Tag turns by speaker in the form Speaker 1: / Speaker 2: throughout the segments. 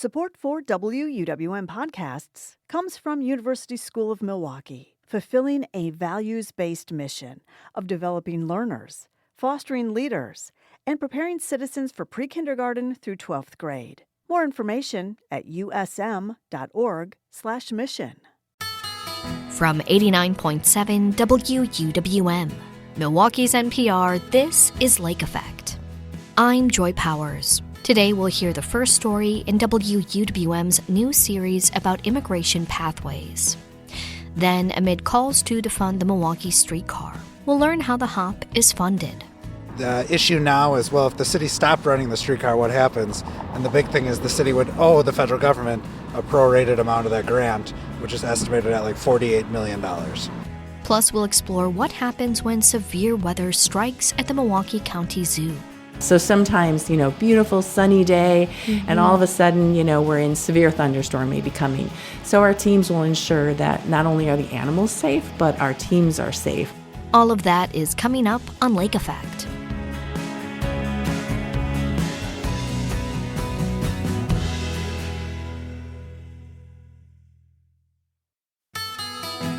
Speaker 1: Support for WUWM podcasts comes from University School of Milwaukee, fulfilling a values-based mission of developing learners, fostering leaders, and preparing citizens for pre-kindergarten through 12th grade. More information at usm.org/mission.
Speaker 2: From 89.7 WUWM, Milwaukee's NPR, this is Lake Effect. I'm Joy Powers. Today we'll hear the first story in WUWM's new series about immigration pathways. Then, amid calls to defund the Milwaukee streetcar, we'll learn how the HOP is funded.
Speaker 3: The issue now is, well, if the city stopped running the streetcar, what happens? And the big thing is the city would owe the federal government a prorated amount of that grant, which is estimated at like $48 million.
Speaker 2: Plus, we'll explore what happens when severe weather strikes at the Milwaukee County Zoo.
Speaker 4: So sometimes, beautiful sunny day, and all of a sudden, we're in severe thunderstorm maybe coming. So our teams will ensure that not only are the animals safe, but our teams are safe.
Speaker 2: All of that is coming up on Lake Effect.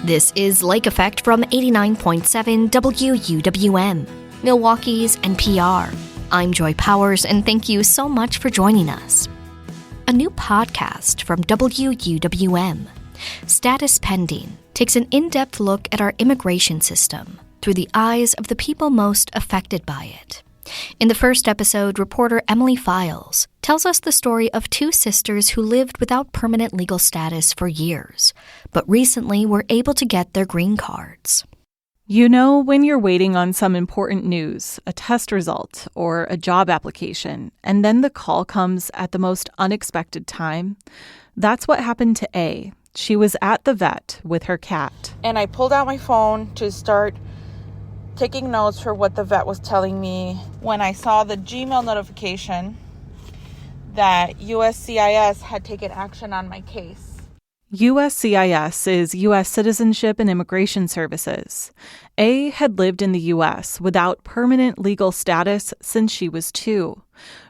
Speaker 2: This is Lake Effect from 89.7 WUWM, Milwaukee's NPR. I'm Joy Powers, and thank you so much for joining us. A new podcast from WUWM, Status Pending, takes an in-depth look at our immigration system through the eyes of the people most affected by it. In the first episode, reporter Emily Files tells us the story of two sisters who lived without permanent legal status for years, but recently were able to get their green cards.
Speaker 5: You know when you're waiting on some important news, a test result, or a job application, and then the call comes at the most unexpected time? That's what happened to A. She was at the vet with her cat.
Speaker 6: And I pulled out my phone to start taking notes for what the vet was telling me when I saw the Gmail notification that USCIS had taken action on my case.
Speaker 5: USCIS is U.S. Citizenship and Immigration Services. A had lived in the U.S. without permanent legal status since she was 2.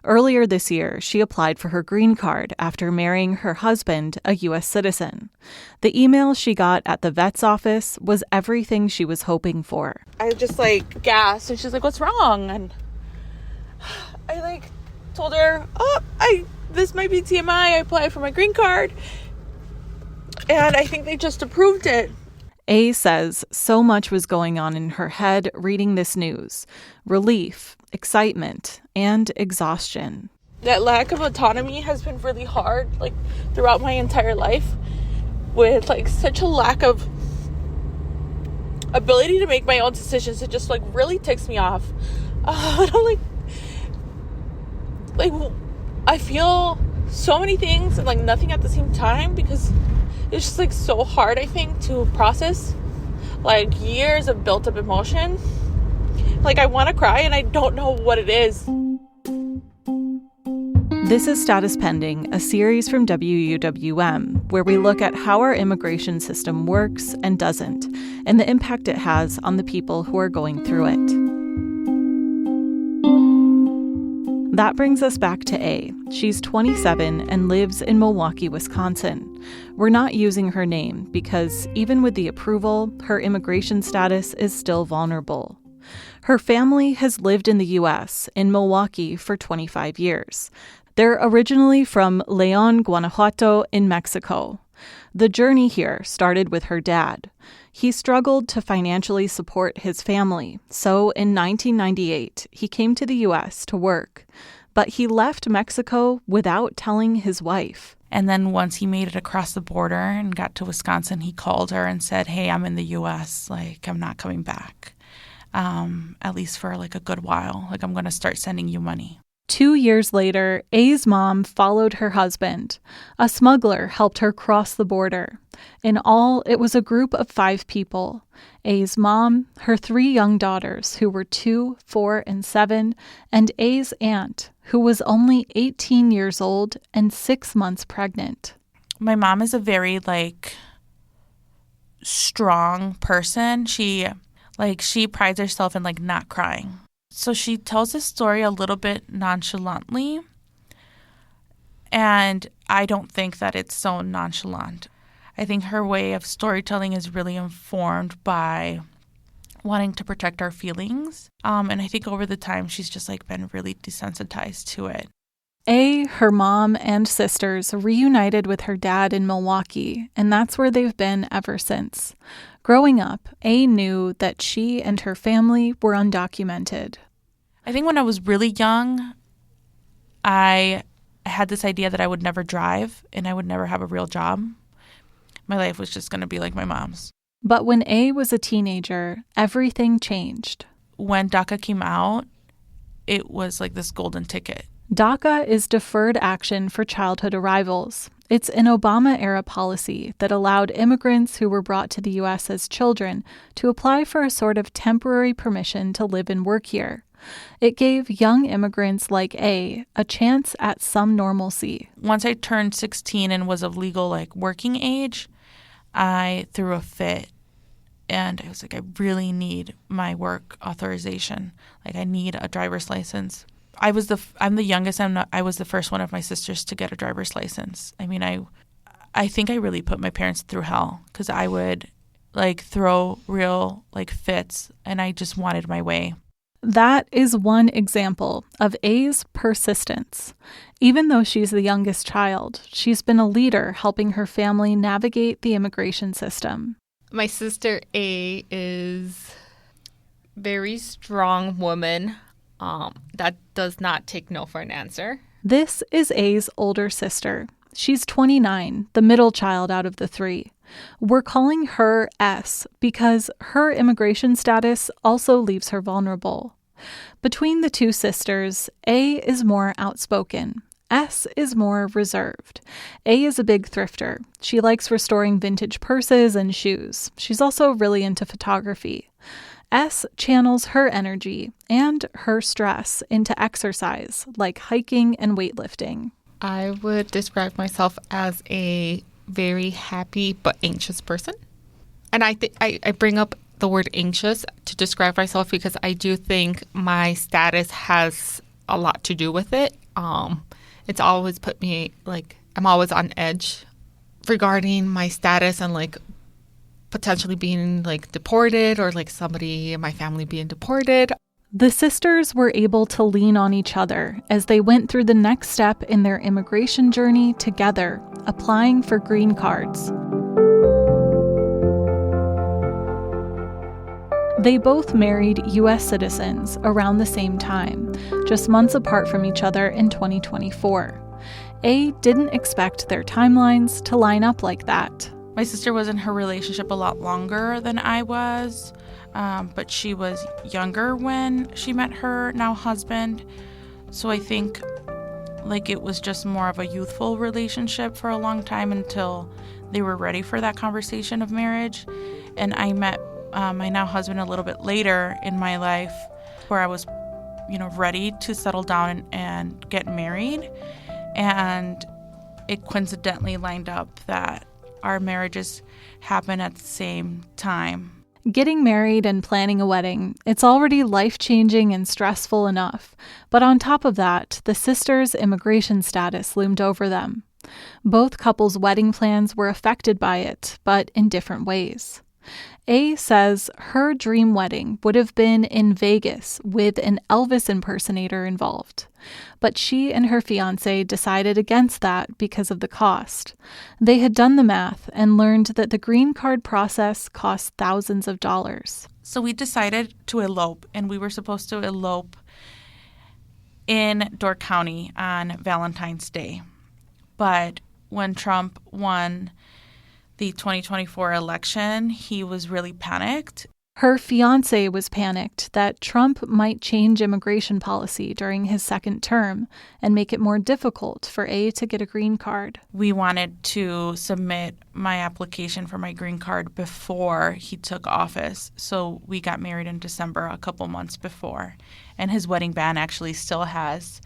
Speaker 5: Earlier this year, she applied for her green card after marrying her husband, a U.S. citizen. The email she got at the vet's office was everything she was hoping for.
Speaker 6: I just gasped, and she's like, "What's wrong?" And I told her, this might be TMI. I applied for my green card. And I think they just approved it.
Speaker 5: A says so much was going on in her head reading this news. Relief, excitement, and exhaustion.
Speaker 6: That lack of autonomy has been really hard, throughout my entire life. With, such a lack of ability to make my own decisions. It just, really ticks me off. I feel so many things and, nothing at the same time because it's just so hard, I think, to process years of built up emotion. I want to cry and I don't know what it is.
Speaker 5: This is Status Pending, a series from WUWM, where we look at how our immigration system works and doesn't, and the impact it has on the people who are going through it. That brings us back to A. She's 27 and lives in Milwaukee, Wisconsin. We're not using her name because even with the approval, her immigration status is still vulnerable. Her family has lived in the U.S., in Milwaukee, for 25 years. They're originally from León, Guanajuato, in Mexico. The journey here started with her dad. He struggled to financially support his family, so in 1998, he came to the U.S. to work. But he left Mexico without telling his wife.
Speaker 7: And then once he made it across the border and got to Wisconsin, he called her and said, "Hey, I'm in the U.S., I'm not coming back, at least for a good while. I'm going to start sending you money."
Speaker 5: 2 years later, A's mom followed her husband. A smuggler helped her cross the border. In all, it was a group of 5 people. A's mom, her 3 young daughters, who were 2, 4, and 7, and A's aunt, who was only 18 years old and 6 months pregnant.
Speaker 7: My mom is a very, strong person. She prides herself in, not crying. So she tells this story a little bit nonchalantly. And I don't think that it's so nonchalant. I think her way of storytelling is really informed by wanting to protect our feelings. And I think over the time, she's just like been really desensitized to it.
Speaker 5: Her mom and sisters reunited with her dad in Milwaukee, and that's where they've been ever since. Growing up, knew that she and her family were undocumented.
Speaker 7: I think when I was really young, I had this idea that I would never drive and I would never have a real job. My life was just going to be like my mom's.
Speaker 5: But when was a teenager, everything changed.
Speaker 7: When DACA came out, it was like this golden ticket.
Speaker 5: DACA is Deferred Action for Childhood Arrivals. It's an Obama-era policy that allowed immigrants who were brought to the U.S. as children to apply for a sort of temporary permission to live and work here. It gave young immigrants like a chance at some normalcy.
Speaker 7: Once I turned 16 and was of legal working age, I threw a fit. And I was like, I really need my work authorization. I need a driver's license. I'm the youngest. I was the first one of my sisters to get a driver's license. I mean, I think I really put my parents through hell because I would throw real fits, and I just wanted my way.
Speaker 5: That is one example of A's persistence. Even though she's the youngest child, she's been a leader helping her family navigate the immigration system.
Speaker 8: My sister A is very strong woman that does not take no for an answer.
Speaker 5: This is A's older sister. She's 29, the middle child out of the three. We're calling her S because her immigration status also leaves her vulnerable. Between the two sisters, A is more outspoken. S is more reserved. A is a big thrifter. She likes restoring vintage purses and shoes. She's also really into photography. S channels her energy and her stress into exercise, like hiking and weightlifting.
Speaker 8: I would describe myself as a very happy but anxious person. And I bring up the word anxious to describe myself because I do think my status has a lot to do with it. It's always put me, I'm always on edge regarding my status and, potentially being, deported or, somebody in my family being deported.
Speaker 5: The sisters were able to lean on each other as they went through the next step in their immigration journey together, applying for green cards. They both married U.S. citizens around the same time, just months apart from each other in 2024. A didn't expect their timelines to line up like that.
Speaker 7: My sister was in her relationship a lot longer than I was, but she was younger when she met her now husband. So I think it was just more of a youthful relationship for a long time until they were ready for that conversation of marriage. And I met my now husband a little bit later in my life where I was, ready to settle down and get married. And it coincidentally lined up that our marriages happened at the same time.
Speaker 5: Getting married and planning a wedding, it's already life-changing and stressful enough. But on top of that, the sisters' immigration status loomed over them. Both couples' wedding plans were affected by it, but in different ways. A says her dream wedding would have been in Vegas with an Elvis impersonator involved. But she and her fiancé decided against that because of the cost. They had done the math and learned that the green card process costs thousands of dollars.
Speaker 7: So we decided to elope, and we were supposed to elope in Door County on Valentine's Day. But when Trump won the 2024 election, he was really panicked.
Speaker 5: Her fiancé was panicked that Trump might change immigration policy during his second term and make it more difficult for A to get a green card.
Speaker 7: We wanted to submit my application for my green card before he took office. So we got married in December, a couple months before. And his wedding band actually still has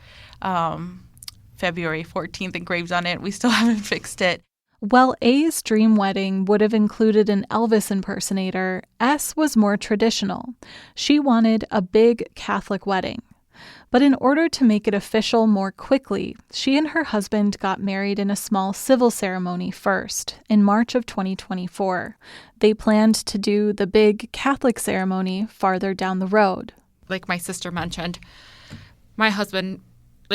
Speaker 7: February 14th engraved on it. We still haven't fixed it.
Speaker 5: While A's dream wedding would have included an Elvis impersonator, S was more traditional. She wanted a big Catholic wedding. But in order to make it official more quickly, she and her husband got married in a small civil ceremony first, in March of 2024. They planned to do the big Catholic ceremony farther down the road.
Speaker 8: Like my sister mentioned, my husband,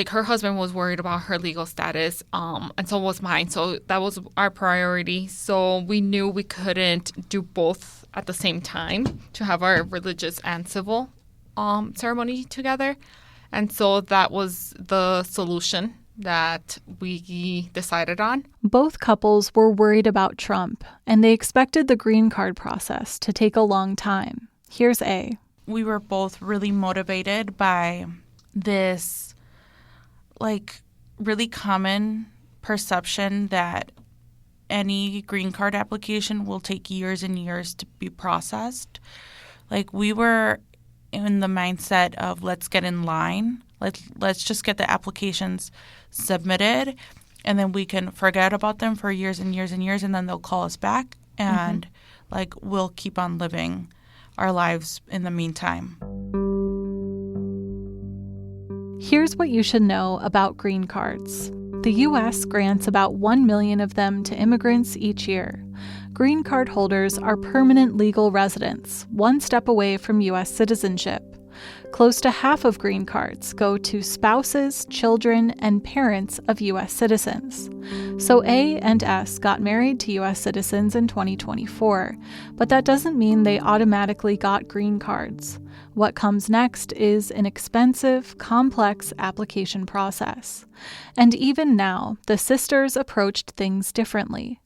Speaker 8: her husband was worried about her legal status, and so was mine. So that was our priority. So we knew we couldn't do both at the same time to have our religious and civil ceremony together. And so that was the solution that we decided on.
Speaker 5: Both couples were worried about Trump, and they expected the green card process to take a long time. Here's A.
Speaker 7: We were both really motivated by this, really common perception that any green card application will take years and years to be processed. We were in the mindset of let's get in line. Let's just get the applications submitted, and then we can forget about them for years and years and years, and then they'll call us back, and we'll keep on living our lives in the meantime.
Speaker 5: Here's what you should know about green cards. The U.S. grants about 1 million of them to immigrants each year. Green card holders are permanent legal residents, one step away from U.S. citizenship. Close to half of green cards go to spouses, children, and parents of U.S. citizens. So A and S got married to U.S. citizens in 2024, but that doesn't mean they automatically got green cards. What comes next is an expensive, complex application process. And even now, the sisters approached things differently.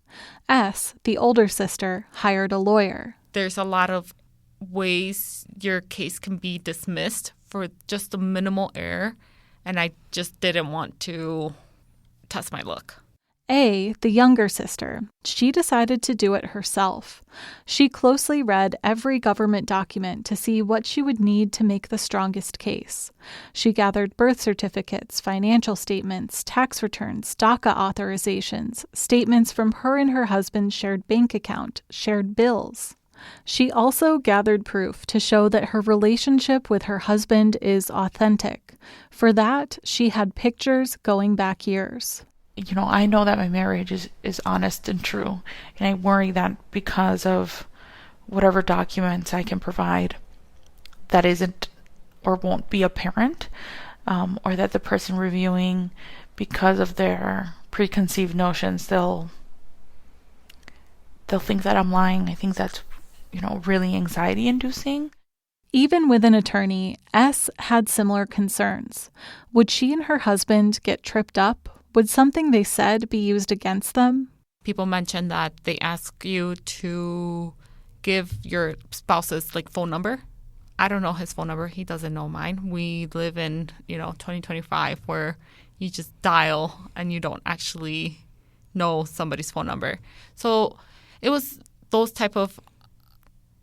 Speaker 5: S, the older sister, hired a lawyer.
Speaker 8: There's a lot of ways your case can be dismissed for just a minimal error, and I just didn't want to test my luck.
Speaker 5: A, the younger sister, she decided to do it herself. She closely read every government document to see what she would need to make the strongest case. She gathered birth certificates, financial statements, tax returns, DACA authorizations, statements from her and her husband's shared bank account, shared bills. She also gathered proof to show that her relationship with her husband is authentic. For that, she had pictures going back years.
Speaker 7: I know that my marriage is honest and true, and I worry that because of whatever documents I can provide that isn't or won't be apparent, or that the person reviewing, because of their preconceived notions, they'll think that I'm lying. I think that's really anxiety inducing.
Speaker 5: Even with an attorney, S had similar concerns. Would she and her husband get tripped up? Would something they said be used against them?
Speaker 8: People mention that they ask you to give your spouse's phone number. I don't know his phone number. He doesn't know mine. We live in, 2025 where you just dial and you don't actually know somebody's phone number. So it was those type of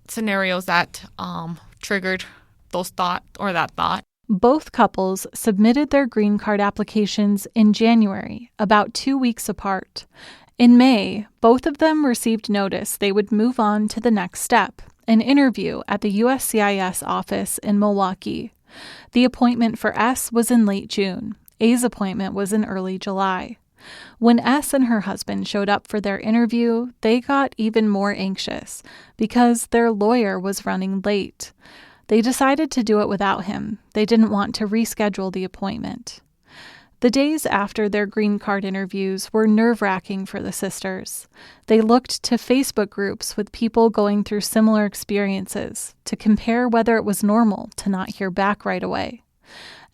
Speaker 8: scenarios that triggered that thought.
Speaker 5: Both couples submitted their green card applications in January, about 2 weeks apart. In May, both of them received notice they would move on to the next step, an interview at the USCIS office in Milwaukee. The appointment for S was in late June. A's appointment was in early July. When S and her husband showed up for their interview, they got even more anxious because their lawyer was running late. They decided to do it without him. They didn't want to reschedule the appointment. The days after their green card interviews were nerve-wracking for the sisters. They looked to Facebook groups with people going through similar experiences to compare whether it was normal to not hear back right away.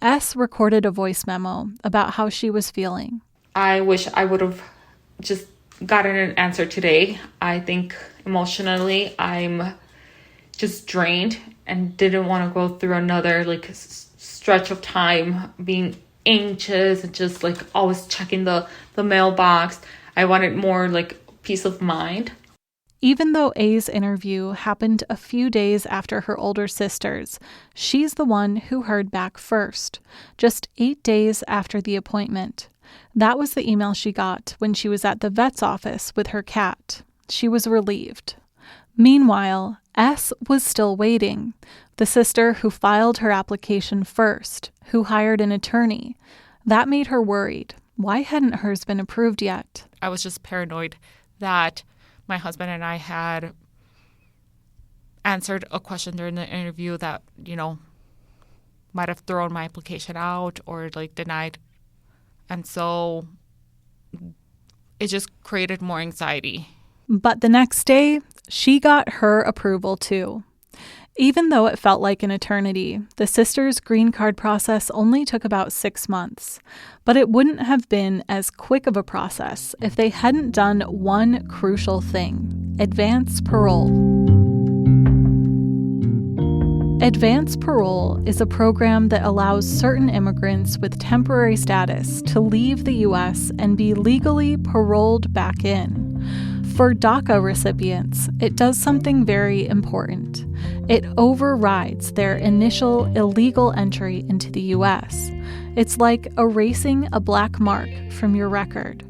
Speaker 5: S recorded a voice memo about how she was feeling.
Speaker 8: I wish I would have just gotten an answer today. I think emotionally I'm just drained and didn't want to go through another stretch of time being anxious and just always checking the mailbox. I wanted more peace of mind.
Speaker 5: Even though A's interview happened a few days after her older sister's, she's the one who heard back first, just 8 days after the appointment. That was the email she got when she was at the vet's office with her cat. She was relieved. Meanwhile, S was still waiting. the sister who filed her application first, who hired an attorney. That made her worried. Why hadn't hers been approved yet?
Speaker 8: I was just paranoid that my husband and I had answered a question during the interview that, might have thrown my application out or denied. And so it just created more anxiety.
Speaker 5: But the next day, she got her approval too. Even though it felt like an eternity, the sisters' green card process only took about 6 months. But it wouldn't have been as quick of a process if they hadn't done one crucial thing: advance parole. Advance parole is a program that allows certain immigrants with temporary status to leave the U.S. and be legally paroled back in. For DACA recipients, it does something very important. It overrides their initial illegal entry into the U.S. It's like erasing a black mark from your record.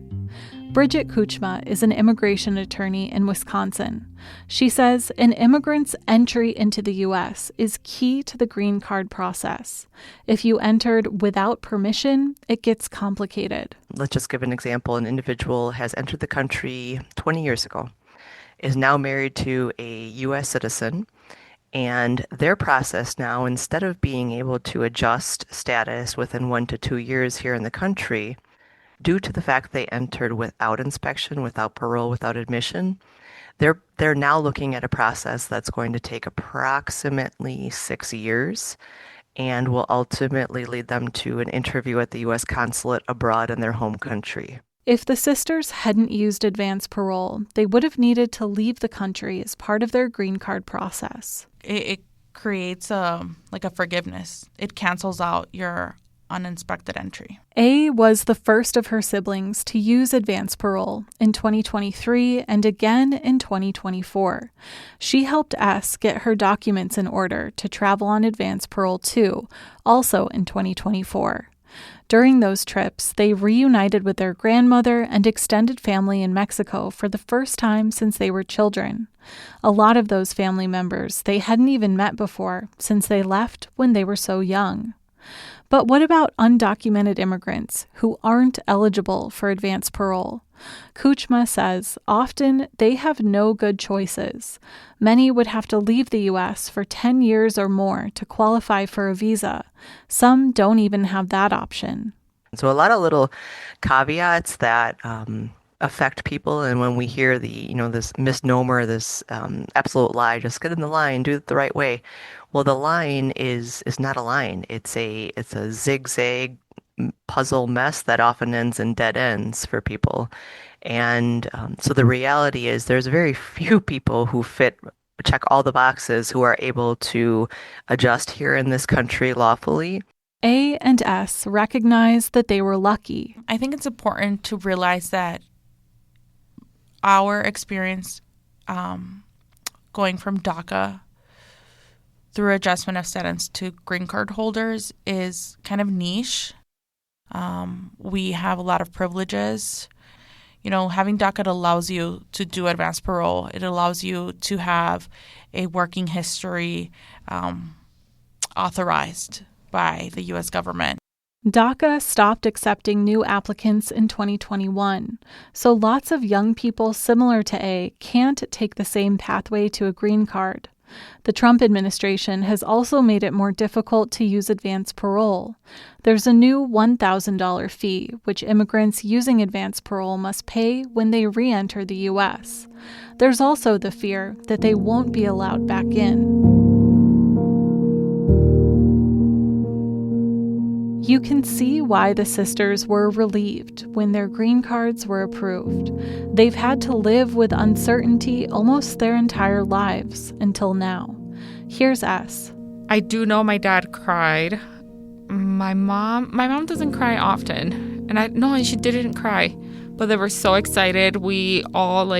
Speaker 5: Bridget Kuchma is an immigration attorney in Wisconsin. She says an immigrant's entry into the U.S. is key to the green card process. If you entered without permission, it gets complicated.
Speaker 9: Let's just give an example. An individual has entered the country 20 years ago, is now married to a U.S. citizen, and their process now, instead of being able to adjust status within 1 to 2 years here in the country, due to the fact they entered without inspection, without parole, without admission, they're now looking at a process that's going to take approximately 6 years and will ultimately lead them to an interview at the U.S. consulate abroad in their home country.
Speaker 5: If the sisters hadn't used advance parole, they would have needed to leave the country as part of their green card process.
Speaker 7: It creates a forgiveness. It cancels out your uninspected entry.
Speaker 5: A was the first of her siblings to use advance parole in 2023 and again in 2024. She helped S get her documents in order to travel on advance parole too, also in 2024. During those trips, they reunited with their grandmother and extended family in Mexico for the first time since they were children. A lot of those family members they hadn't even met before, since they left when they were so young. But what about undocumented immigrants who aren't eligible for advance parole? Kuchma says often they have no good choices. Many would have to leave the U.S. for 10 years or more to qualify for a visa. Some don't even have that option.
Speaker 9: So a lot of little caveats that affect people, and when we hear this misnomer, this absolute lie, just get in the line, do it the right way. Well, the line is not a line. It's a zigzag puzzle mess that often ends in dead ends for people. And so the reality is there's very few people who check all the boxes, who are able to adjust here in this country lawfully.
Speaker 5: A and S recognize that they were lucky.
Speaker 7: I think it's important to realize that our experience going from DACA through adjustment of status to green card holders is kind of niche. We have a lot of privileges. Having DACA allows you to do advanced parole. It allows you to have a working history authorized by the U.S. government.
Speaker 5: DACA stopped accepting new applicants in 2021, so lots of young people similar to A can't take the same pathway to a green card. The Trump administration has also made it more difficult to use advance parole. There's a new $1,000 fee, which immigrants using advance parole must pay when they re-enter the U.S. There's also the fear that they won't be allowed back in. You can see why the sisters were relieved when their green cards were approved. They've had to live with uncertainty almost their entire lives until now. Here's S.
Speaker 8: I do know my dad cried. My mom doesn't cry often. And she didn't cry. But they were so excited. We all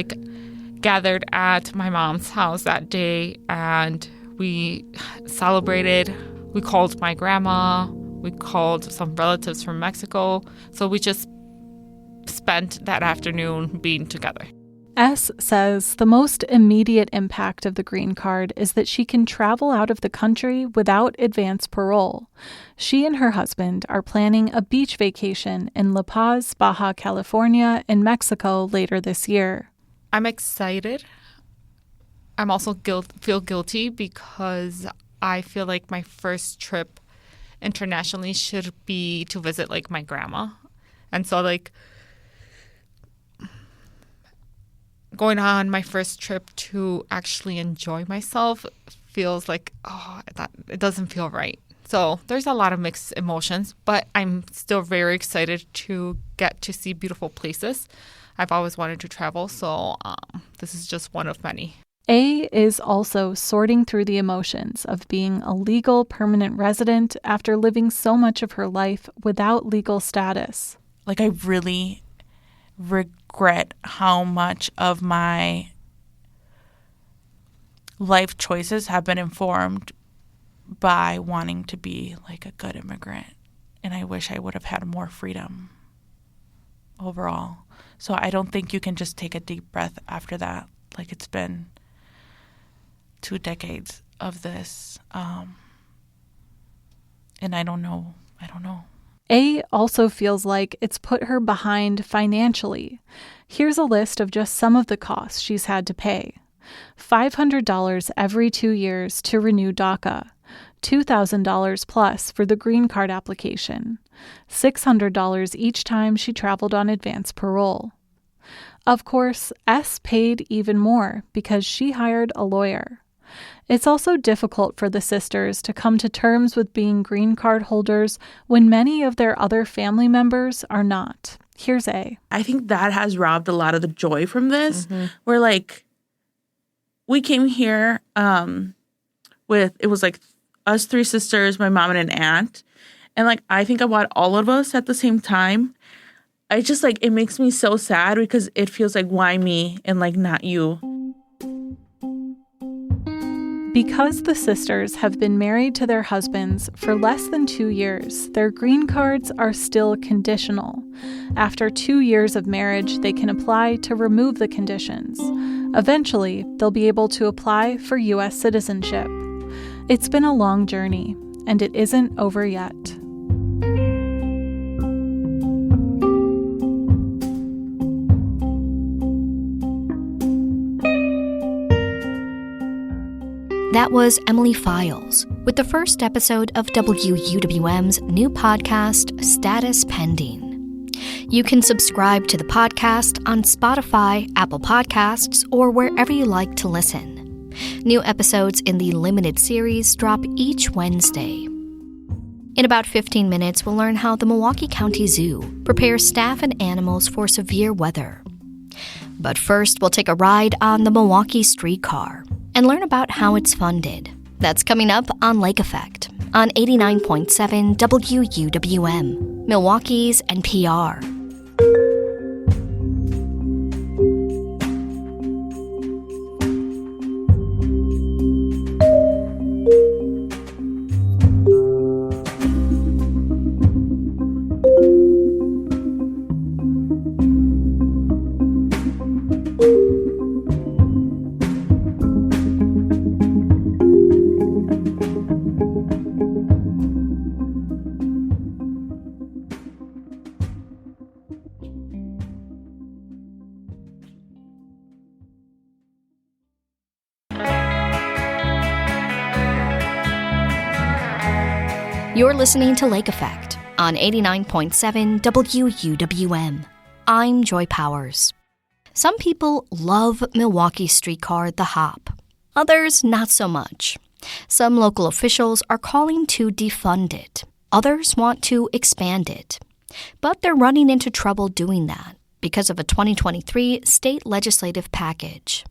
Speaker 8: gathered at my mom's house that day and we celebrated. We called my grandma. We called some relatives from Mexico. So we just spent that afternoon being together.
Speaker 5: S says the most immediate impact of the green card is that she can travel out of the country without advance parole. She and her husband are planning a beach vacation in La Paz, Baja California, in Mexico later this year.
Speaker 8: I'm excited. I'm also feel guilty because I feel like my first trip internationally should be to visit like my grandma. And so like going on my first trip to actually enjoy myself feels like, it doesn't feel right. So there's a lot of mixed emotions, but I'm still very excited to get to see beautiful places. I've always wanted to travel, so this is just one of many.
Speaker 5: A is also sorting through the emotions of being a legal permanent resident after living so much of her life without legal status.
Speaker 7: Like, I really regret how much of my life choices have been informed by wanting to be like a good immigrant. And I wish I would have had more freedom overall. So I don't think you can just take a deep breath after that. Like, it's been 2 decades of this. And I don't know.
Speaker 5: A also feels like it's put her behind financially. Here's a list of just some of the costs she's had to pay. $500 every 2 years to renew DACA. $2,000 plus for the green card application. $600 each time she traveled on advance parole. Of course, S paid even more because she hired a lawyer. It's also difficult for the sisters to come to terms with being green card holders when many of their other family members are not. Here's A.
Speaker 10: I think that has robbed a lot of the joy from this. Where, like, we came here with, it was like us 3 sisters, my mom and an aunt. And, like, I think about all of us at the same time. I just, like, it makes me so sad because it feels like, why me and, like, not you?
Speaker 5: Because the sisters have been married to their husbands for less than 2 years, their green cards are still conditional. After 2 years of marriage, they can apply to remove the conditions. Eventually, they'll be able to apply for U.S. citizenship. It's been a long journey, and it isn't over yet.
Speaker 2: That was Emily Files with the first episode of WUWM's new podcast, Status Pending. You can subscribe to the podcast on Spotify, Apple Podcasts, or wherever you like to listen. New episodes in the limited series drop each Wednesday. In about 15 minutes, we'll learn how the Milwaukee County Zoo prepares staff and animals for severe weather. But first, we'll take a ride on the Milwaukee streetcar and learn about how it's funded. That's coming up on Lake Effect on 89.7 WUWM, Milwaukee's NPR. You're listening to Lake Effect on 89.7 WUWM. I'm Joy Powers. Some people love Milwaukee streetcar The Hop. Others not so much. Some local officials are calling to defund it. Others want to expand it. But they're running into trouble doing that because of a 2023 state legislative package.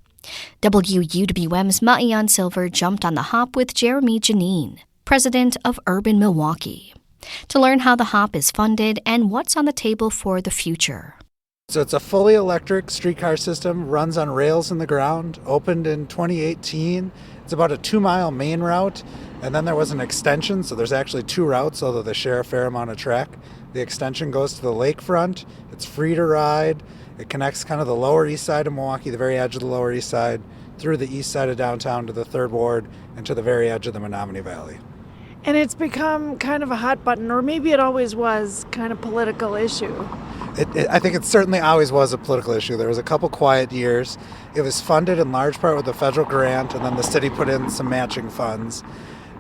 Speaker 2: WUWM's Ma'yan Silver jumped on the hop with Jeremy Janine, president of Urban Milwaukee, to learn how the hop is funded and what's on the table for the future.
Speaker 3: So it's a fully electric streetcar system, runs on rails in the ground, opened in 2018. It's about a 2-mile main route, and then there was an extension, so there's actually 2 routes, although they share a fair amount of track. The extension goes to the lakefront. It's free to ride. It connects kind of the Lower East Side of Milwaukee, the very edge of the Lower East Side, through the east side of downtown to the 3rd Ward and to the very edge of the Menominee Valley.
Speaker 11: And it's become kind of a hot button, or maybe it always was, kind of political issue.
Speaker 3: I think it certainly always was a political issue. There was a couple quiet years. It was funded in large part with a federal grant, and then the city put in some matching funds.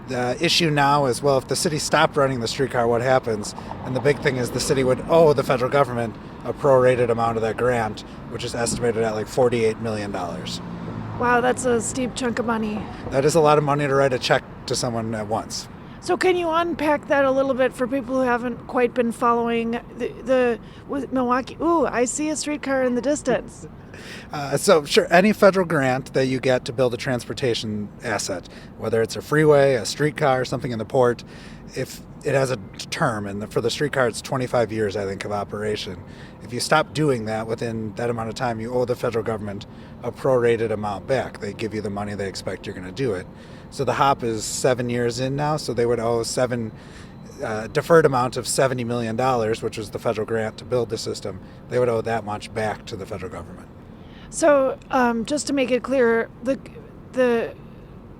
Speaker 3: The issue now is, well, if the city stopped running the streetcar, what happens? And the big thing is the city would owe the federal government a prorated amount of that grant, which is estimated at like $48 million.
Speaker 11: Wow, that's a steep chunk of money.
Speaker 3: That is a lot of money to write a check to someone at once.
Speaker 11: So can you unpack that a little bit for people who haven't quite been following the Milwaukee? Ooh, I see a streetcar in the distance.
Speaker 3: So sure, any federal grant that you get to build a transportation asset, whether it's a freeway, a streetcar, something in the port, if it has a term, and for the streetcar it's 25 years, I think, of operation. If you stop doing that within that amount of time, you owe the federal government a prorated amount back. They give you the money they expect you're going to do it. So the HOP is 7 years in now, so they would owe deferred amount of $70 million, which was the federal grant to build the system. They would owe that much back to the federal government.
Speaker 11: So just to make it clear, the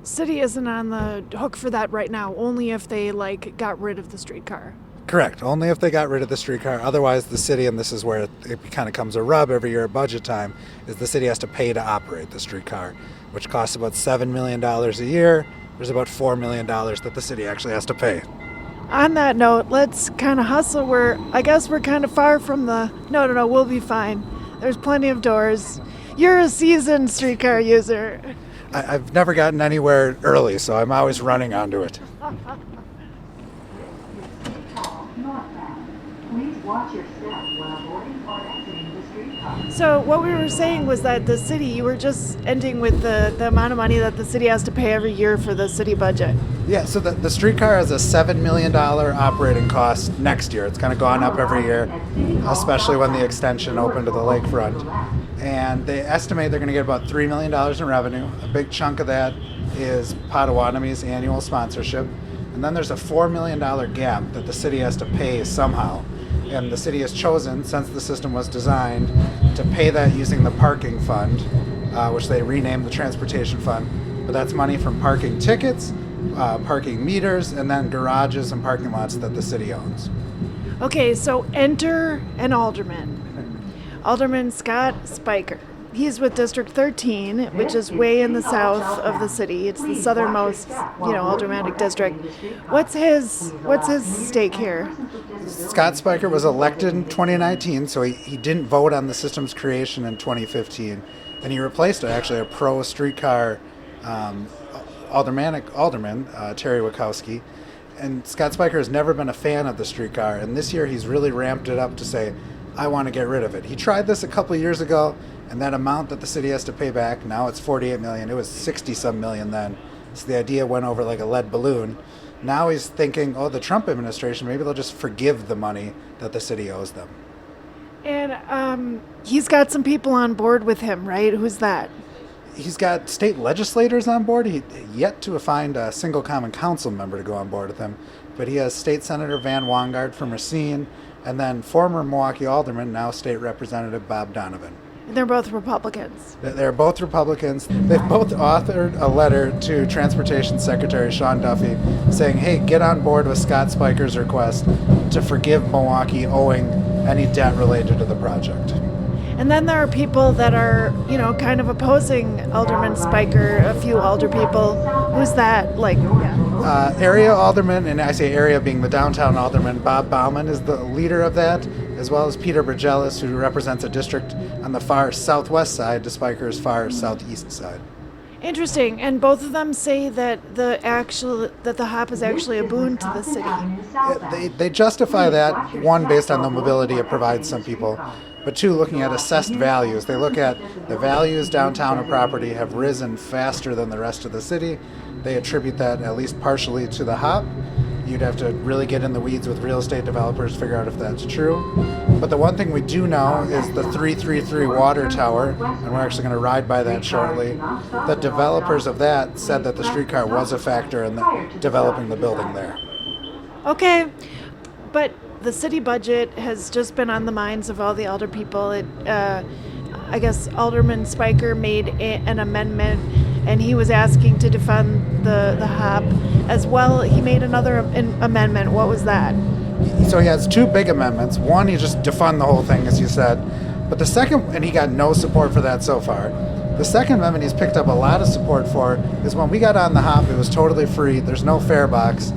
Speaker 11: city isn't on the hook for that right now, only if they got rid of the streetcar.
Speaker 3: Correct. Only if they got rid of the streetcar. Otherwise, the city, and this is where it kind of comes a rub every year at budget time, is the city has to pay to operate the streetcar, which costs about $7 million a year. There's about $4 million that the city actually has to pay.
Speaker 11: On that note, let's kind of hustle. I guess we're kind of far from the... No, we'll be fine. There's plenty of doors. You're a seasoned streetcar user.
Speaker 3: I've never gotten anywhere early, so I'm always running onto it.
Speaker 11: So what we were saying was that the city, you were just ending with the amount of money that the city has to pay every year for the city budget.
Speaker 3: Yeah, so the streetcar has a $7 million operating cost next year. It's kind of gone up every year, especially when the extension opened to the lakefront. And they estimate they're going to get about $3 million in revenue. A big chunk of that is Potawatomi's annual sponsorship. And then there's a $4 million gap that the city has to pay somehow. And the city has chosen, since the system was designed, to pay that using the parking fund, which they renamed the transportation fund. But that's money from parking tickets, parking meters, and then garages and parking lots that the city owns.
Speaker 11: Okay, so enter an alderman. Alderman Scott Spiker. He's with District 13, which is way in the south of the city. It's the southernmost, aldermanic district. What's his stake here?
Speaker 3: Scott Spiker was elected in 2019, so he didn't vote on the system's creation in 2015, and he replaced actually a pro-streetcar alderman, Terry Wachowski. And Scott Spiker has never been a fan of the streetcar, and this year he's really ramped it up to say, I want to get rid of it. He tried this a couple of years ago, and that amount that the city has to pay back, now it's $48 million. It was 60-some million then. So the idea went over like a lead balloon. Now he's thinking, the Trump administration, maybe they'll just forgive the money that the city owes them.
Speaker 11: And he's got some people on board with him, right? Who's that?
Speaker 3: He's got state legislators on board. He yet to find a single common council member to go on board with him. But he has State Senator Van Wongard from Racine, and then former Milwaukee Alderman, now State Representative Bob Donovan.
Speaker 11: They're both Republicans.
Speaker 3: They're both Republicans. They've both authored a letter to Transportation Secretary Sean Duffy saying, hey, get on board with Scott Spiker's request to forgive Milwaukee owing any debt related to the project.
Speaker 11: And then there are people that are, kind of opposing Alderman Spiker, a few alder people. Who's that?
Speaker 3: Area alderman, and I say area being the downtown alderman, Bob Bauman is the leader of that, as well as Peter Burgelis, who represents a district on the far southwest side to Spiker's far southeast side.
Speaker 11: Interesting. And both of them say that the HOP is actually a boon to the city.
Speaker 3: They justify that, one, based on the mobility it provides some people, but two, looking at assessed values. They look at the values downtown of property have risen faster than the rest of the city. They attribute that at least partially to the HOP. You'd have to really get in the weeds with real estate developers to figure out if that's true. But the one thing we do know is the 333 water tower, and we're actually going to ride by that shortly. The developers of that said that the streetcar was a factor in developing the building there.
Speaker 11: Okay, but the city budget has just been on the minds of all the alder people. I guess Alderman Spiker made an amendment, and he was asking to defund the HOP as well. He made another amendment. What was that?
Speaker 3: So he has two big amendments. One, he just defund the whole thing, as you said. But the second, and he got no support for that so far. The second amendment he's picked up a lot of support for is when we got on the HOP, it was totally free. There's no fare box.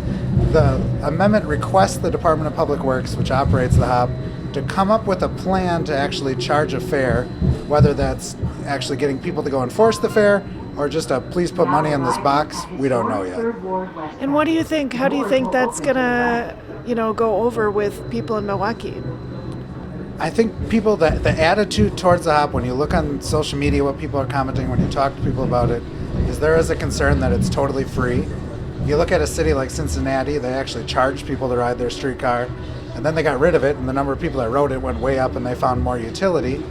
Speaker 3: The amendment requests the Department of Public Works, which operates the HOP, to come up with a plan to actually charge a fare, whether that's actually getting people to go enforce the fare or just a please put money in this box, we don't know yet.
Speaker 11: And what do you think? How do you think that's gonna, go over with people in Milwaukee?
Speaker 3: I think people, the attitude towards the HOP, when you look on social media, what people are commenting, when you talk to people about it, is there is a concern that it's totally free. If you look at a city like Cincinnati, they actually charged people to ride their streetcar, and then they got rid of it, and the number of people that rode it went way up, and they found more utility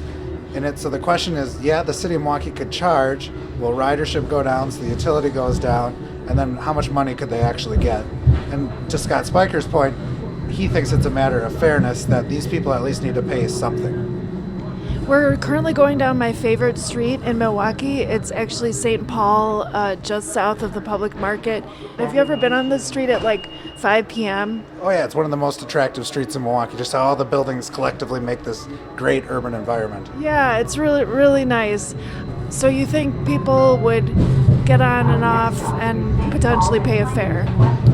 Speaker 3: in it. So the question is, the city of Milwaukee could charge. Will ridership go down so the utility goes down? And then how much money could they actually get? And to Scott Spiker's point, he thinks it's a matter of fairness that these people at least need to pay something.
Speaker 11: We're currently going down my favorite street in Milwaukee. It's actually St. Paul, just south of the public market. Have you ever been on this street at like 5 p.m.?
Speaker 3: Oh yeah, it's one of the most attractive streets in Milwaukee, just how all the buildings collectively make this great urban environment.
Speaker 11: Yeah, it's really, really nice. So you think people would get on and off and potentially pay a fare?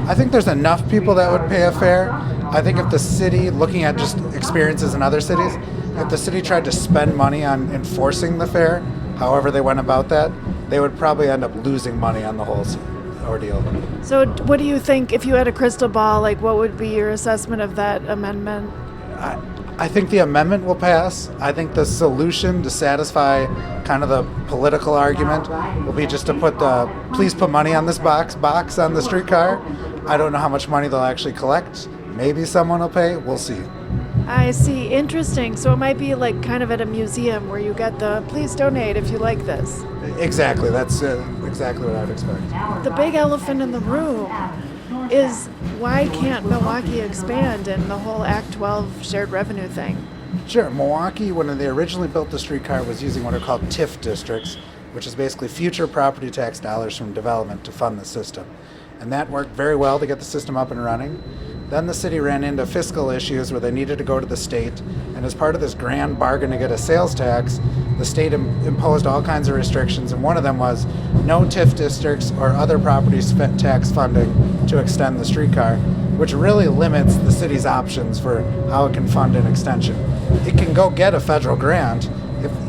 Speaker 3: I think there's enough people that would pay a fare. I think if the city, looking at just experiences in other cities, if the city tried to spend money on enforcing the fare, however they went about that, they would probably end up losing money on the whole ordeal.
Speaker 11: So what do you think, if you had a crystal ball, what would be your assessment of that amendment?
Speaker 3: I think the amendment will pass. I think the solution to satisfy kind of the political argument will be just to please put money on this box on the streetcar. I don't know how much money they'll actually collect. Maybe someone will pay. We'll see.
Speaker 11: I see. Interesting. So it might be kind of at a museum where you get the please donate if you like this.
Speaker 3: Exactly. That's exactly what I would expect.
Speaker 11: The big elephant in the room is, why can't Milwaukee expand in the whole Act 12 shared revenue thing?
Speaker 3: Sure. Milwaukee, when they originally built the streetcar, was using what are called TIF districts, which is basically future property tax dollars from development to fund the system. And that worked very well to get the system up and running. Then the city ran into fiscal issues where they needed to go to the state, and as part of this grand bargain to get a sales tax, the state imposed all kinds of restrictions, and one of them was no TIF districts or other property tax funding to extend the streetcar, which really limits the city's options for how it can fund an extension. It can go get a federal grant,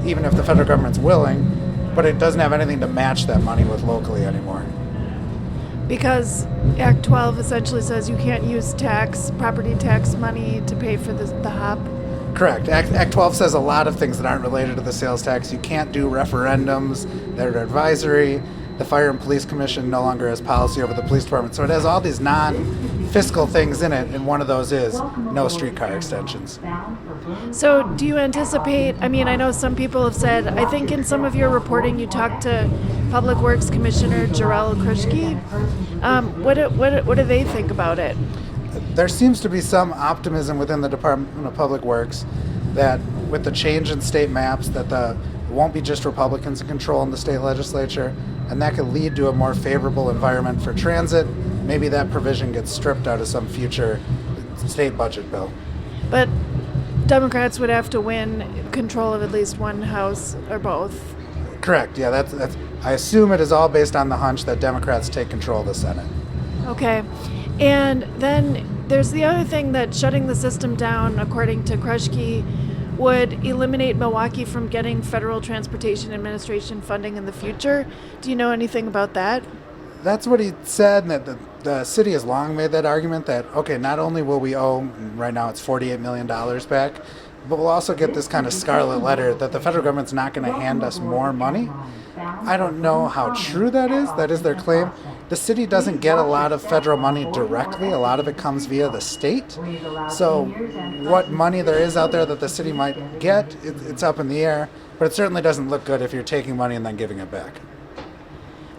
Speaker 3: even if the federal government's willing, but it doesn't have anything to match that money with locally anymore.
Speaker 11: Because Act 12 essentially says you can't use property tax money to pay for the HOP.
Speaker 3: Correct. Act 12 says a lot of things that aren't related to the sales tax. You can't do referendums that are advisory. The Fire and Police Commission no longer has policy over the police department. So it has all these non-fiscal things in it, and one of those is no streetcar extensions.
Speaker 11: So do you anticipate, I know some people have said, I think in some of your reporting you talked to Public Works Commissioner Jarrell Kruschke. What do they think about it?
Speaker 3: There seems to be some optimism within the Department of Public Works that with the change in state maps that it won't be just Republicans in control in the state legislature, and that could lead to a more favorable environment for transit. Maybe that provision gets stripped out of some future state budget bill.
Speaker 11: But Democrats would have to win control of at least one house or both.
Speaker 3: Correct. Yeah, that's. I assume it is all based on the hunch that Democrats take control of the Senate.
Speaker 11: Okay. And then there's the other thing that shutting the system down, according to Kruschke, would eliminate Milwaukee from getting Federal Transportation Administration funding in the future. Do you know anything about that?
Speaker 3: That's what he said, and that the city has long made that argument that, okay, not only will we owe, right now it's $48 million back, but we'll also get this kind of scarlet letter that the federal government's not going to hand us more money. I don't know how true that is. That is their claim. The city doesn't get a lot of federal money directly. A lot of it comes via the state. So what money there is out there that the city might get, it's up in the air. But it certainly doesn't look good if you're taking money and then giving it back.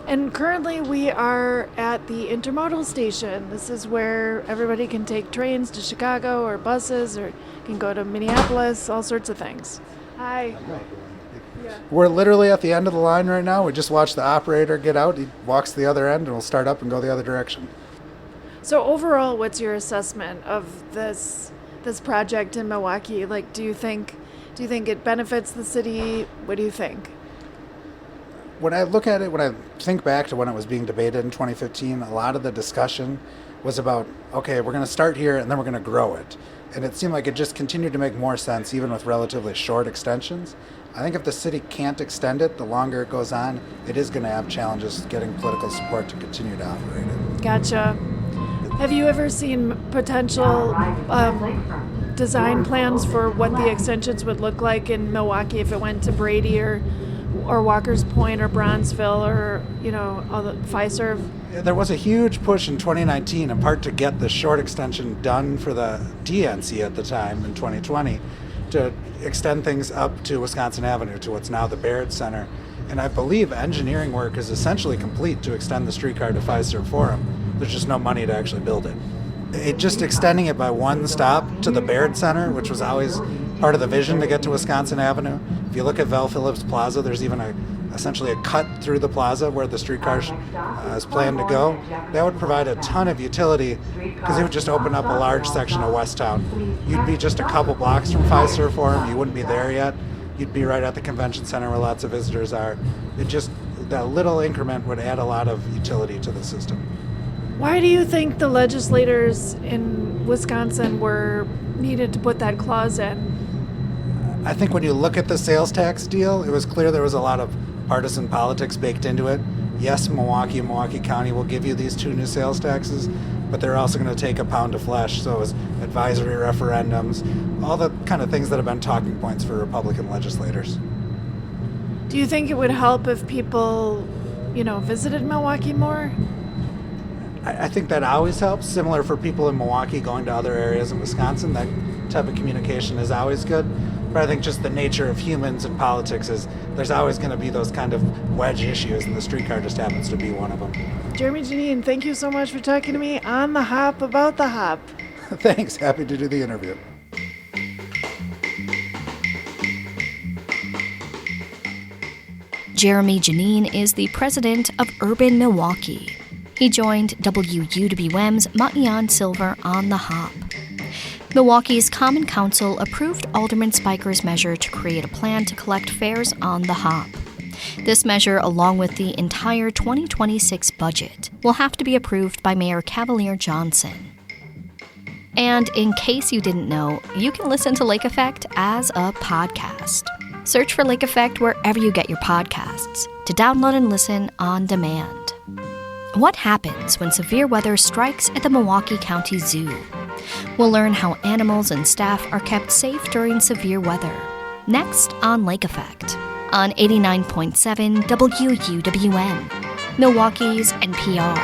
Speaker 11: And currently we are at the intermodal station. This is where everybody can take trains to Chicago or buses or can go to Minneapolis, all sorts of things. Hi.
Speaker 3: We're literally at the end of the line right now. We just watched the operator get out. He walks to the other end and we'll start up and go the other direction.
Speaker 11: So overall, what's your assessment of this project in Milwaukee? Like, do you think it benefits the city? What do you think?
Speaker 3: When I look at it, when I think back to when it was being debated in 2015, a lot of the discussion was about, okay, we're going to start here and then we're going to grow it. And it seemed like it just continued to make more sense, even with relatively short extensions. I think if the city can't extend it, the longer it goes on, it is going to have challenges getting political support to continue to operate it.
Speaker 11: Gotcha. Have you ever seen potential design plans for what the extensions would look like in Milwaukee if it went to Brady or Walker's Point or Bronzeville or, all the Fiserv?
Speaker 3: There was a huge push in 2019, in part to get the short extension done for the DNC at the time in 2020, to extend things up to Wisconsin Avenue, to what's now the Baird Center. And I believe engineering work is essentially complete to extend the streetcar to Fiserv Forum. There's just no money to actually build it. Just extending it by one stop to the Baird Center, which was always part of the vision to get to Wisconsin Avenue. If you look at Val Phillips Plaza, there's even essentially a cut through the plaza where the streetcar is planned to go. That would provide a ton of utility because it would just open up a large section of Westtown. You'd be just a couple blocks from Fiserv Forum. You wouldn't be there yet. You'd be right at the convention center where lots of visitors are. That little increment would add a lot of utility to the system.
Speaker 11: Why do you think the legislators in Wisconsin needed to put that clause in?
Speaker 3: I think when you look at the sales tax deal, it was clear there was a lot of partisan politics baked into it. Yes, Milwaukee and Milwaukee County will give you these 2 new sales taxes, but they're also going to take a pound of flesh. So it was advisory referendums, all the kind of things that have been talking points for Republican legislators.
Speaker 11: Do you think it would help if people, visited Milwaukee more?
Speaker 3: I think that always helps. Similar for people in Milwaukee going to other areas in Wisconsin, that type of communication is always good. But I think just the nature of humans and politics is there's always going to be those kind of wedge issues, and the streetcar just happens to be one of them.
Speaker 11: Jeremy Janine, thank you so much for talking to me on the hop about the hop.
Speaker 3: Thanks. Happy to do the interview.
Speaker 2: Jeremy Janine is the president of Urban Milwaukee. He joined WUWM's Ma'ian Silver on the hop. Milwaukee's Common Council approved Alderman Spiker's measure to create a plan to collect fares on the hop. This measure, along with the entire 2026 budget, will have to be approved by Mayor Cavalier Johnson. And in case you didn't know, you can listen to Lake Effect as a podcast. Search for Lake Effect wherever you get your podcasts to download and listen on demand. What happens when severe weather strikes at the Milwaukee County Zoo? We'll learn how animals and staff are kept safe during severe weather. Next on Lake Effect, on 89.7 WUWM, Milwaukee's NPR.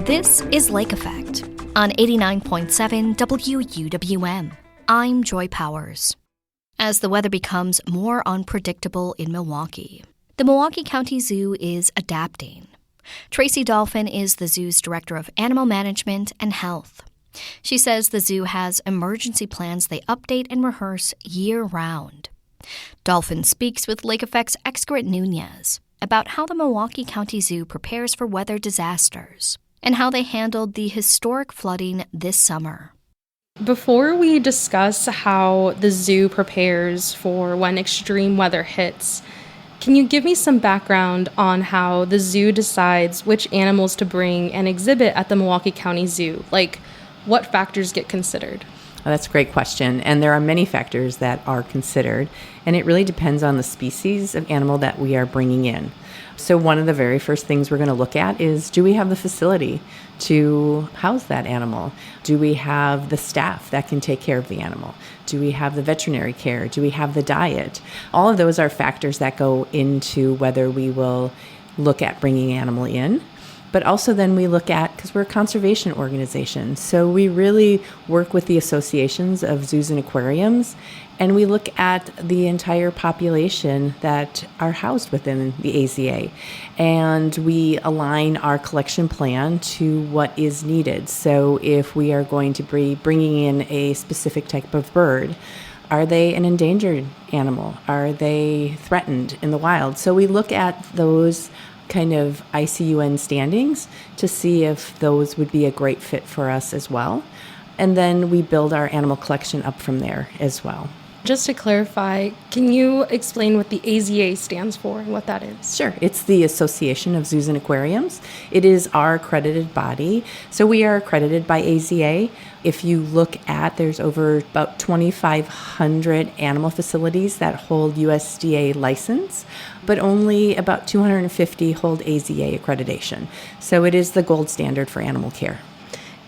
Speaker 2: This is Lake Effect on 89.7 WUWM. I'm Joy Powers. As the weather becomes more unpredictable in Milwaukee, the Milwaukee County Zoo is adapting. Tracy Dolphin is the zoo's director of animal management and health. She says the zoo has emergency plans they update and rehearse year-round. Dolphin speaks with Lake Effect's Excret Nunez about how the Milwaukee County Zoo prepares for weather disasters and how they handled the historic flooding this summer.
Speaker 12: Before we discuss how the zoo prepares for when extreme weather hits, can you give me some background on how the zoo decides which animals to bring and exhibit at the Milwaukee County Zoo? Like, what factors get considered?
Speaker 4: That's a great question. And there are many factors that are considered, and it really depends on the species of animal that we are bringing in. So one of the very first things we're going to look at is, do we have the facility to house that animal? Do we have the staff that can take care of the animal? Do we have the veterinary care? Do we have the diet? All of those are factors that go into whether we will look at bringing an animal in. But also then we look at, because we're a conservation organization, so we really work with the associations of zoos and aquariums, and we look at the entire population that are housed within the AZA. And we align our collection plan to what is needed. So if we are going to be bringing in a specific type of bird, are they an endangered animal? Are they threatened in the wild? So we look at those kind of ICUN standings to see if those would be a great fit for us as well. And then we build our animal collection up from there as well.
Speaker 12: Just to clarify, can you explain what the AZA stands for and what that is?
Speaker 4: Sure. It's the Association of Zoos and Aquariums. It is our accredited body. So we are accredited by AZA. If you look at, there's over about 2,500 animal facilities that hold USDA license, but only about 250 hold AZA accreditation. So it is the gold standard for animal care.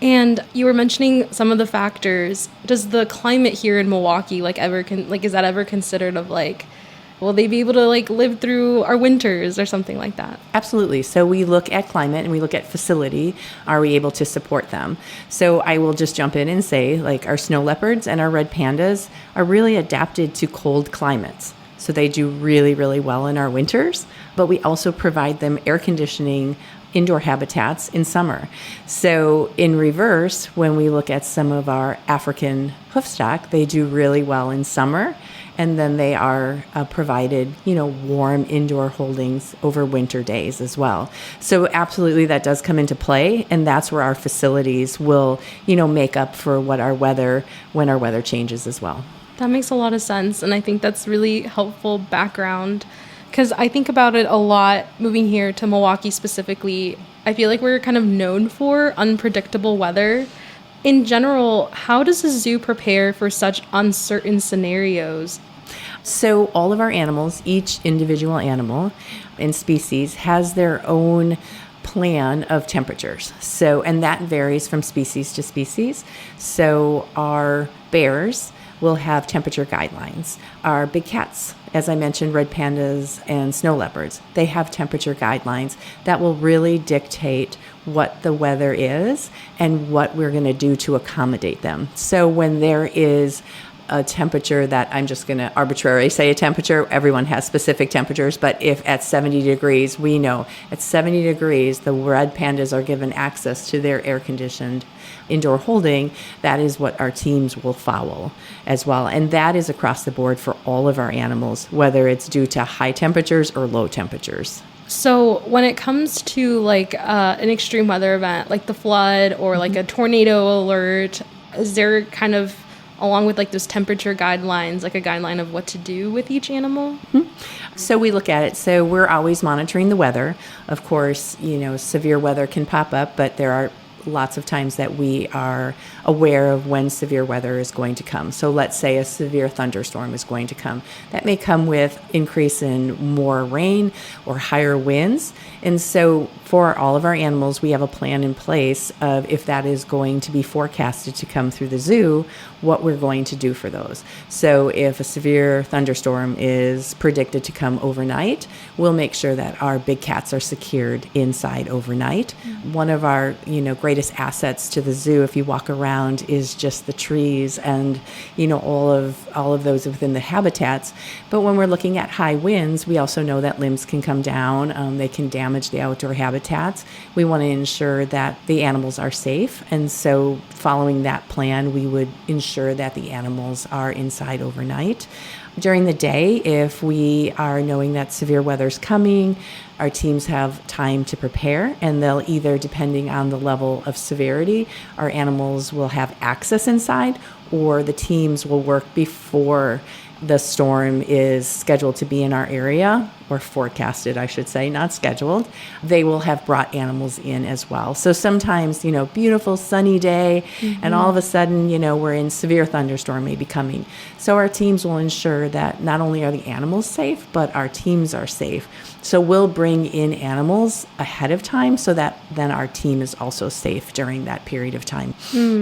Speaker 12: And you were mentioning some of the factors. Does the climate here in Milwaukee is that ever considered of will they be able to live through our winters or something like that?
Speaker 4: Absolutely. So we look at climate and we look at facility. Are we able to support them? So I will just jump in and say our snow leopards and our red pandas are really adapted to cold climates. So they do really, really well in our winters, but we also provide them air conditioning indoor habitats in summer. So in reverse, when we look at some of our African hoofstock, they do really well in summer, and then they are provided, warm indoor holdings over winter days as well. So absolutely that does come into play, and that's where our facilities will, make up for when our weather changes as well.
Speaker 12: That makes a lot of sense, and I think that's really helpful background. Because I think about it a lot moving here to Milwaukee specifically. I feel like we're kind of known for unpredictable weather. In general, how does the zoo prepare for such uncertain scenarios?
Speaker 4: So all of our animals, each individual animal and species has their own plan of temperatures. And that varies from species to species. So our bears will have temperature guidelines. Our big cats, as I mentioned, red pandas and snow leopards, they have temperature guidelines that will really dictate what the weather is and what we're going to do to accommodate them. So when there is a temperature that I'm just going to arbitrarily say a temperature, everyone has specific temperatures, but if at 70 degrees, we know at 70 degrees, the red pandas are given access to their air-conditioned indoor holding. That is what our teams will follow as well. And that is across the board for all of our animals, whether it's due to high temperatures or low temperatures.
Speaker 12: So when it comes to an extreme weather event, like the flood or a tornado alert, is there kind of, along with those temperature guidelines, a guideline of what to do with each animal?
Speaker 4: Mm-hmm. So we look at it. So we're always monitoring the weather. Of course, severe weather can pop up, but there are lots of times that we are aware of when severe weather is going to come. So let's say a severe thunderstorm is going to come. That may come with increase in more rain or higher winds. And so for all of our animals, we have a plan in place of if that is going to be forecasted to come through the zoo, what we're going to do for those. So if a severe thunderstorm is predicted to come overnight, we'll make sure that our big cats are secured inside overnight. Mm-hmm. One of our, greatest assets to the zoo, if you walk around, is just the trees and, all of those within the habitats. But when we're looking at high winds, we also know that limbs can come down. They can damage the outdoor habitats. We want to ensure that the animals are safe. And so following that plan, we would ensure that the animals are inside overnight. During the day, if we are knowing that severe weather's coming, our teams have time to prepare, and they'll either, depending on the level of severity, our animals will have access inside, or the teams will work before the storm is scheduled to be in our area, or forecasted, I should say, not scheduled, they will have brought animals in as well. So sometimes, beautiful sunny day, and all of a sudden, we're in severe thunderstorm maybe coming. So our teams will ensure that not only are the animals safe, but our teams are safe. So we'll bring in animals ahead of time so that then our team is also safe during that period of time.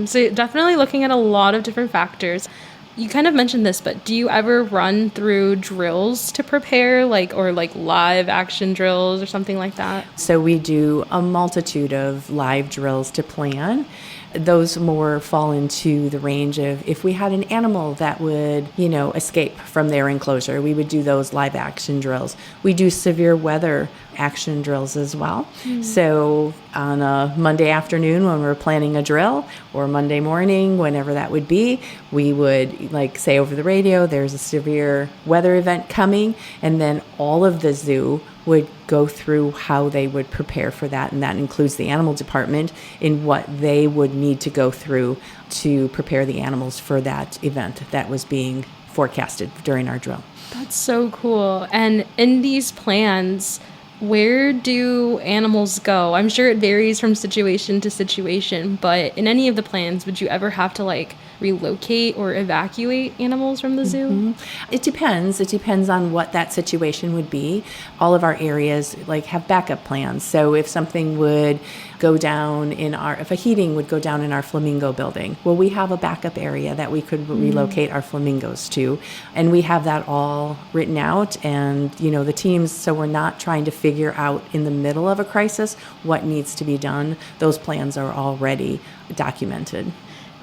Speaker 12: So you're definitely looking at a lot of different factors. You kind of mentioned this, but do you ever run through drills to prepare, or live action drills or something like that?
Speaker 4: So we do a multitude of live drills to plan. Those more fall into the range of if we had an animal that would, escape from their enclosure, we would do those live action drills. We do severe weather action drills as well. So on a Monday afternoon when we're planning a drill, or Monday morning, whenever that would be, we would say over the radio, there's a severe weather event coming, and then all of the zoo would go through how they would prepare for that, and that includes the animal department in what they would need to go through to prepare the animals for that event that was being forecasted during our drill.
Speaker 12: That's so cool. And in these plans, where do animals go? I'm sure it varies from situation to situation, but in any of the plans, would you ever have to relocate or evacuate animals from the zoo?
Speaker 4: It depends. It depends on what that situation would be. All of our areas have backup plans. So if something would go down if a heating would go down in our flamingo building, well, we have a backup area that we could relocate our flamingos to. And we have that all written out, and, the teams, so we're not trying to figure out in the middle of a crisis what needs to be done. Those plans are already documented.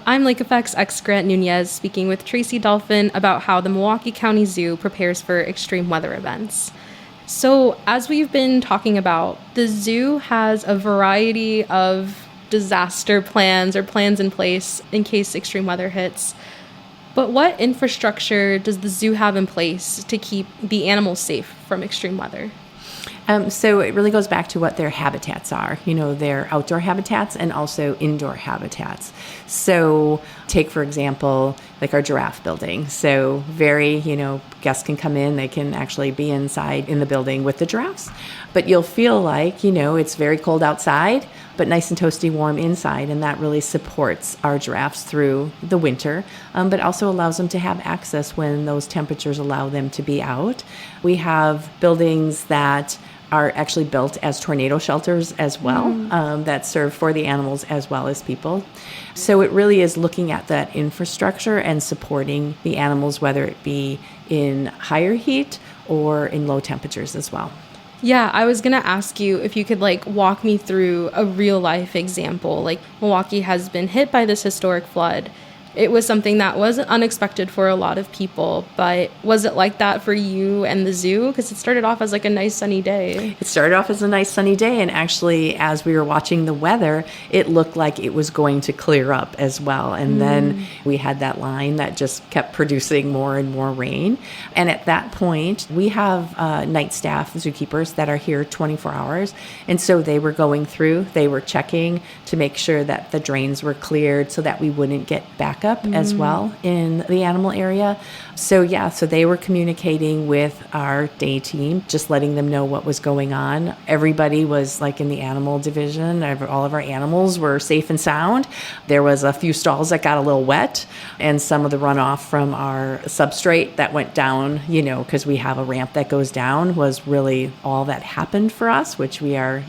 Speaker 12: I'm Lake Effect's Grant Nunez, speaking with Tracy Dolphin about how the Milwaukee County Zoo prepares for extreme weather events. So, as we've been talking about, the zoo has a variety of disaster plans or plans in place in case extreme weather hits. But what infrastructure does the zoo have in place to keep the animals safe from extreme weather?
Speaker 4: So it really goes back to what their habitats are, their outdoor habitats and also indoor habitats. So take, for example, our giraffe building. So very, guests can come in, they can actually be inside in the building with the giraffes. But you'll feel it's very cold outside, but nice and toasty warm inside. And that really supports our giraffes through the winter, but also allows them to have access when those temperatures allow them to be out. We have buildings that are actually built as tornado shelters as well, that serve for the animals as well as people. So it really is looking at that infrastructure and supporting the animals, whether it be in higher heat or in low temperatures as well.
Speaker 12: Yeah, I was going to ask you if you could walk me through a real life example. Milwaukee has been hit by this historic flood. It was something that wasn't unexpected for a lot of people, but was it like that for you and the zoo? Because it started off as a nice sunny day.
Speaker 4: It started off as a nice sunny day, and actually, as we were watching the weather, it looked like it was going to clear up as well. And then we had that line that just kept producing more and more rain. And at that point, we have night staff, zookeepers, that are here 24 hours. And so they were going through, they were checking to make sure that the drains were cleared so that we wouldn't get back up as well in the animal area. So they were communicating with our day team, just letting them know what was going on. Everybody was in the animal division. All of our animals were safe and sound. There was a few stalls that got a little wet, and some of the runoff from our substrate that went down, because we have a ramp that goes down, was really all that happened for us, which we are,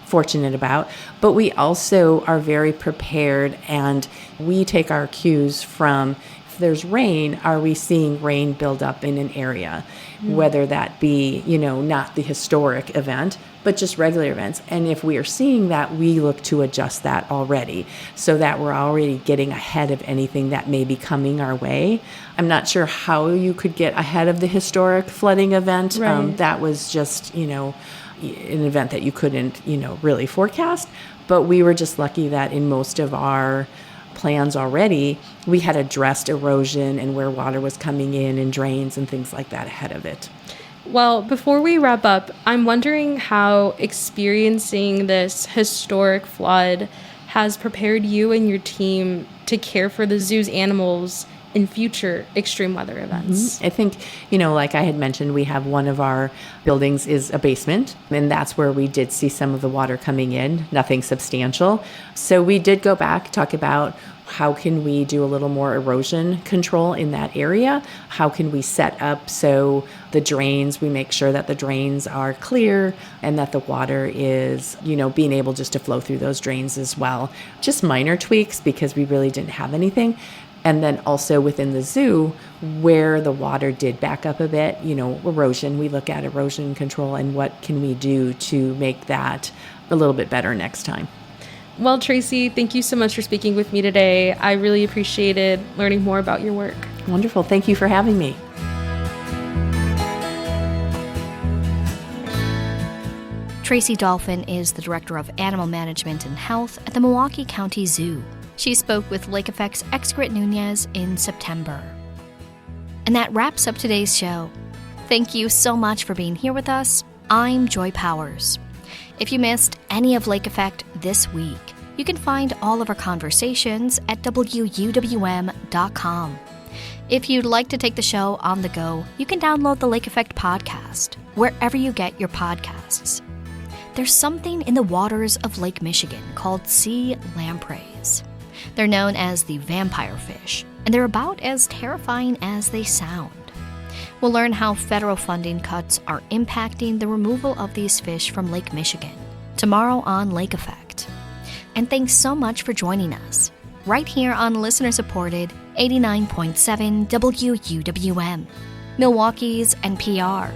Speaker 4: fortunate about. But we also are very prepared, and we take our cues from, if there's rain, are we seeing rain build up in an area? Whether that be, not the historic event, but just regular events. And if we are seeing that, we look to adjust that already so that we're already getting ahead of anything that may be coming our way. I'm not sure how you could get ahead of the historic flooding event.
Speaker 12: Right.
Speaker 4: That was just, an event that you couldn't, really forecast. But we were just lucky that in most of our plans already, we had addressed erosion and where water was coming in and drains and things like that ahead of it.
Speaker 12: Well, before we wrap up, I'm wondering how experiencing this historic flood has prepared you and your team to care for the zoo's animals in future extreme weather events?
Speaker 4: I think, like I had mentioned, we have one of our buildings is a basement, and that's where we did see some of the water coming in, nothing substantial. So we did go back, talk about how can we do a little more erosion control in that area? How can we set up so the drains, we make sure that the drains are clear and that the water is, being able just to flow through those drains as well. Just minor tweaks because we really didn't have anything. And then also within the zoo, where the water did back up a bit, erosion, we look at erosion control and what can we do to make that a little bit better next time.
Speaker 12: Well, Tracy, thank you so much for speaking with me today. I really appreciated learning more about your work.
Speaker 4: Wonderful. Thank you for having me.
Speaker 2: Tracy Dolphin is the Director of Animal Management and Health at the Milwaukee County Zoo. She spoke with Lake Effect's Excret Nunez in September. And that wraps up today's show. Thank you so much for being here with us. I'm Joy Powers. If you missed any of Lake Effect this week, you can find all of our conversations at WUWM.com. If you'd like to take the show on the go, you can download the Lake Effect podcast wherever you get your podcasts. There's something in the waters of Lake Michigan called sea lampreys. They're known as the vampire fish, and they're about as terrifying as they sound. We'll learn how federal funding cuts are impacting the removal of these fish from Lake Michigan tomorrow on Lake Effect. And thanks so much for joining us right here on listener-supported 89.7 WUWM, Milwaukee's NPR.